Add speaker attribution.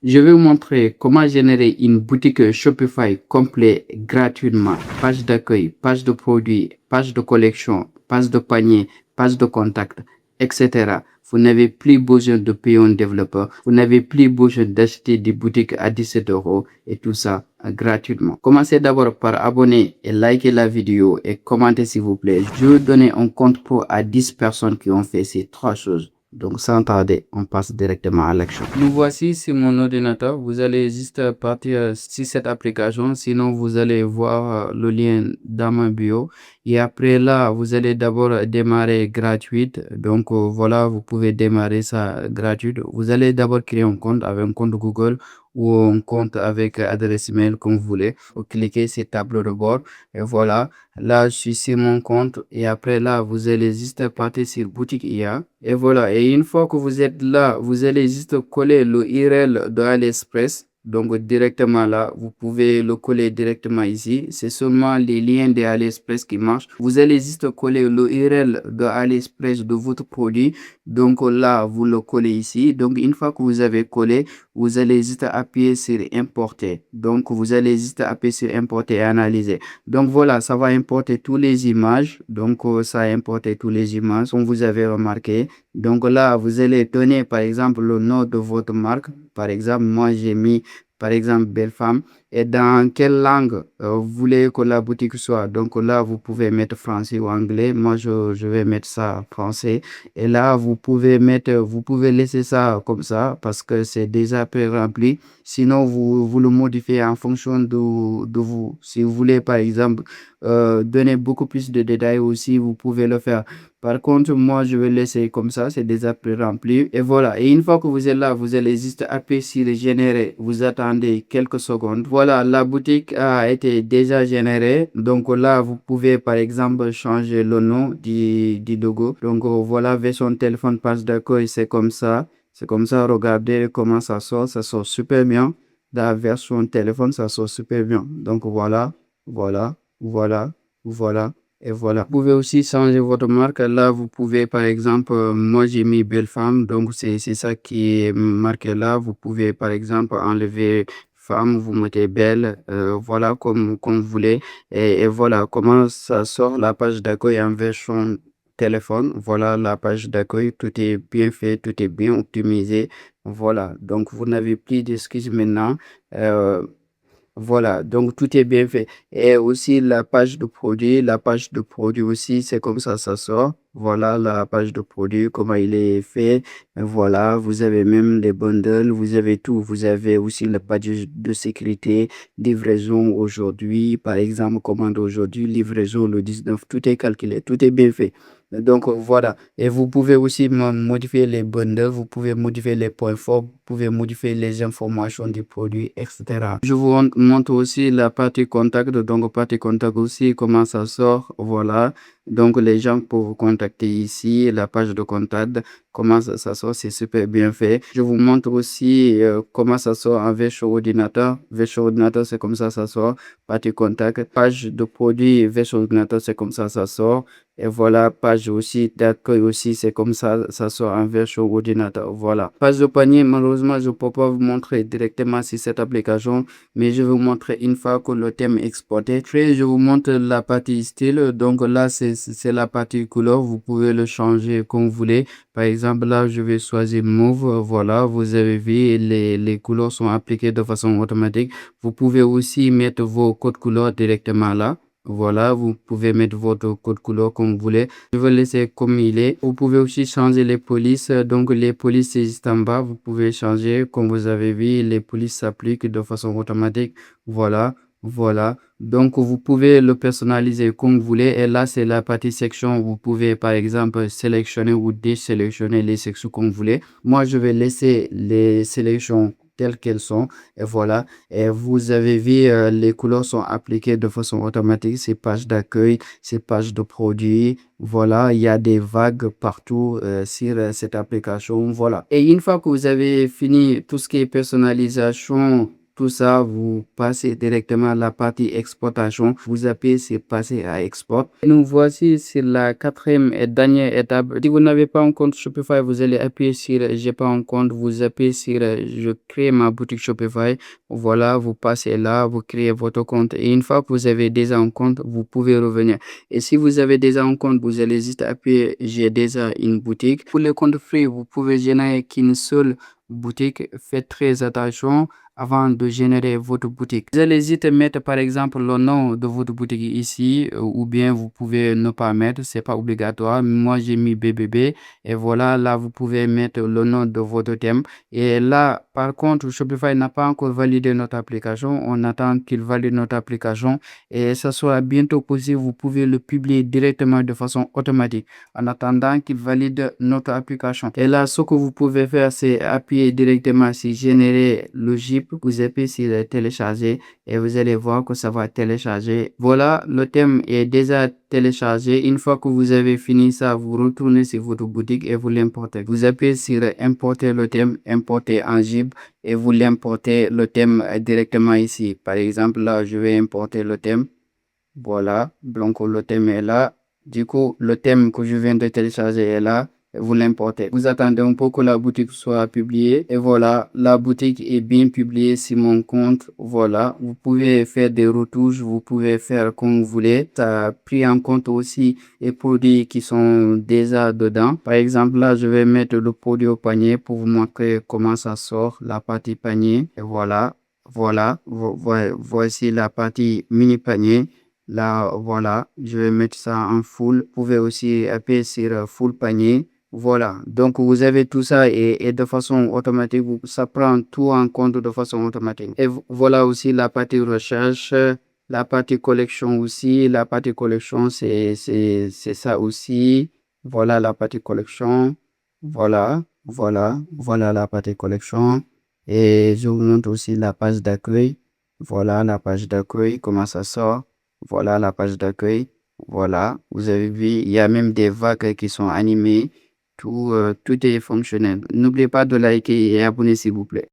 Speaker 1: Je vais vous montrer comment générer une boutique Shopify complète gratuitement. Page d'accueil, page de produits, page de collection, page de panier, page de contact, etc. Vous n'avez plus besoin de payer un développeur. Vous n'avez plus besoin d'acheter des boutiques à 17 euros et tout ça gratuitement. Commencez d'abord par abonner et liker la vidéo et commenter s'il vous plaît. Je vais donner un compte pro à 10 personnes qui ont fait ces trois choses. Donc sans tarder, on passe directement à l'action. Nous voici sur mon ordinateur. Vous allez juste partir sur cette application. Sinon, vous allez voir le lien dans ma bio. Et après là, vous allez d'abord démarrer gratuite. Donc voilà, vous pouvez démarrer ça gratuite. Vous allez d'abord créer un compte avec un compte Google ou un compte avec adresse email comme vous voulez. Vous cliquez sur tableau de bord et voilà. Là, je suis sur mon compte et après là, vous allez juste partir sur boutique IA et voilà. Et une fois que vous êtes là, vous allez juste coller le URL de AliExpress. Donc directement là, vous pouvez le coller directement ici. C'est seulement les liens de AliExpress qui marchent. Vous allez juste coller le URL de AliExpress de votre produit. Donc là, vous le collez ici. Donc une fois que vous avez collé, vous allez juste appuyer sur importer. Donc vous allez juste appuyer sur importer et analyser. Donc voilà, ça va importer toutes les images. Donc ça a importé toutes les images comme vous avez remarqué. Donc là, vous allez donner par exemple le nom de votre marque. Par exemple, moi j'ai mis par exemple Belle Femme. Et dans quelle langue vous voulez que la boutique soit. Donc là, vous pouvez mettre français ou anglais. Moi, je vais mettre ça français. Et là, vous pouvez laisser ça comme ça parce que c'est déjà pré-rempli. Sinon, vous le modifiez en fonction de vous. Si vous voulez, par exemple, donner beaucoup plus de détails aussi, vous pouvez le faire. Par contre, moi, je vais laisser comme ça, c'est déjà pré-rempli. Et voilà. Et une fois que vous êtes là, vous allez juste appuyer sur générer. Vous attendez quelques secondes. Voilà, la boutique a été déjà générée. Donc là, vous pouvez, par exemple, changer le nom du logo. Donc voilà, version téléphone passe d'accueil, c'est comme ça. C'est comme ça, regardez comment ça sort super bien. La version téléphone, ça sort super bien. Donc voilà, voilà, voilà, voilà. Et voilà. Vous pouvez aussi changer votre marque. Là, vous pouvez, par exemple, moi j'ai mis Belle Femme, donc c'est ça qui est marqué là. Vous pouvez, par exemple, enlever femme, vous mettez belle, voilà, comme vous voulez. Et voilà comment ça sort la page d'accueil en version téléphone. Voilà la page d'accueil, tout est bien fait, tout est bien optimisé. Voilà, donc vous n'avez plus d'excuses maintenant. Euh, voilà, donc tout est bien fait. Et aussi la page de produit aussi, c'est comme ça sort. Voilà la page de produit, comment il est fait. Et voilà, vous avez même les bundles, vous avez tout. Vous avez aussi la page de sécurité, livraison aujourd'hui, par exemple, commande aujourd'hui, livraison le 19, tout est calculé, tout est bien fait. Donc voilà, et vous pouvez aussi modifier les bundles, vous pouvez modifier les points forts, vous pouvez modifier les informations du produit, etc. Je vous montre aussi la partie contact, donc partie contact aussi, comment ça sort, voilà. Donc les gens peuvent vous contacter ici, la page de contact, comment ça sort, c'est super bien fait. Je vous montre aussi comment ça sort en version ordinateur. Version ordinateur, c'est comme ça sort. Partie contact, page de produit, version ordinateur, c'est comme ça sort. Et voilà, page aussi d'accueil aussi, c'est comme ça sort en version ordinateur. Voilà. Page de panier, malheureusement, je ne peux pas vous montrer directement sur cette application, mais je vais vous montrer une fois que le thème est exporté. Après, je vous montre la partie style. Donc là, c'est la partie couleur. Vous pouvez le changer comme vous voulez. Par exemple, là, je vais choisir mauve. Voilà, vous avez vu, les couleurs sont appliquées de façon automatique. Vous pouvez aussi mettre vos codes couleurs directement là. Voilà, vous pouvez mettre votre code couleur comme vous voulez. Je vais laisser comme il est. Vous pouvez aussi changer les polices. Donc, les polices, c'est juste en bas. Vous pouvez changer. Comme vous avez vu, les polices s'appliquent de façon automatique. Voilà, voilà. Donc, vous pouvez le personnaliser comme vous voulez. Et là, c'est la partie section. Vous pouvez, par exemple, sélectionner ou désélectionner les sections comme vous voulez. Moi, je vais laisser les sélections telles qu'elles sont. Et voilà. Et vous avez vu, les couleurs sont appliquées de façon automatique. Ces pages d'accueil, ces pages de produits. Voilà, il y a des vagues partout sur cette application. Voilà. Et une fois que vous avez fini tout ce qui est personnalisation tout ça, vous passez directement à la partie exportation. Vous appuyez sur passer à export. Et nous voici sur la quatrième et dernière étape. Si vous n'avez pas un compte Shopify, vous allez appuyer sur j'ai pas un compte. Vous appuyez sur je crée ma boutique Shopify. Voilà, vous passez là, vous créez votre compte. Et une fois que vous avez déjà un compte, vous pouvez revenir. Et si vous avez déjà un compte, vous allez juste appuyer j'ai déjà une boutique. Pour les comptes free, vous pouvez générer qu'une seule boutique. Faites très attention avant de générer votre boutique. Vous allez juste mettre par exemple le nom de votre boutique ici ou bien vous pouvez ne pas mettre, c'est pas obligatoire. Moi j'ai mis BBB et voilà, là vous pouvez mettre le nom de votre thème. Et là par contre Shopify n'a pas encore validé notre application. On attend qu'il valide notre application et ça sera bientôt possible. Vous pouvez le publier directement de façon automatique en attendant qu'il valide notre application. Et là ce que vous pouvez faire c'est appuyer directement sur générer le zip. Vous appuyez sur télécharger et vous allez voir que ça va télécharger. Voilà, le thème est déjà téléchargé. Une fois que vous avez fini ça, vous retournez sur votre boutique et vous l'importez. Vous appuyez sur importer le thème, importer en zip et vous l'importez le thème directement ici. Par exemple, là, je vais importer le thème. Voilà, donc le thème est là. Du coup, le thème que je viens de télécharger est là. Vous l'importez. Vous attendez un peu que la boutique soit publiée. Et voilà, la boutique est bien publiée sur mon compte. Voilà, vous pouvez faire des retouches, vous pouvez faire comme vous voulez. Ça a pris en compte aussi les produits qui sont déjà dedans. Par exemple, là, je vais mettre le produit au panier pour vous montrer comment ça sort, la partie panier. Et voilà, voilà, voici la partie mini panier. Là, voilà, je vais mettre ça en full. Vous pouvez aussi appuyer sur full panier. Voilà, donc vous avez tout ça et de façon automatique, ça prend tout en compte de façon automatique. Et voilà aussi la partie recherche, la partie collection aussi. La partie collection, c'est ça aussi. Voilà la partie collection. Voilà la partie collection. Et je vous montre aussi la page d'accueil. Voilà la page d'accueil, comment ça sort. Voilà la page d'accueil. Voilà, vous avez vu, il y a même des vagues qui sont animées. Tout est fonctionnel. N'oubliez pas de liker et abonner s'il vous plaît.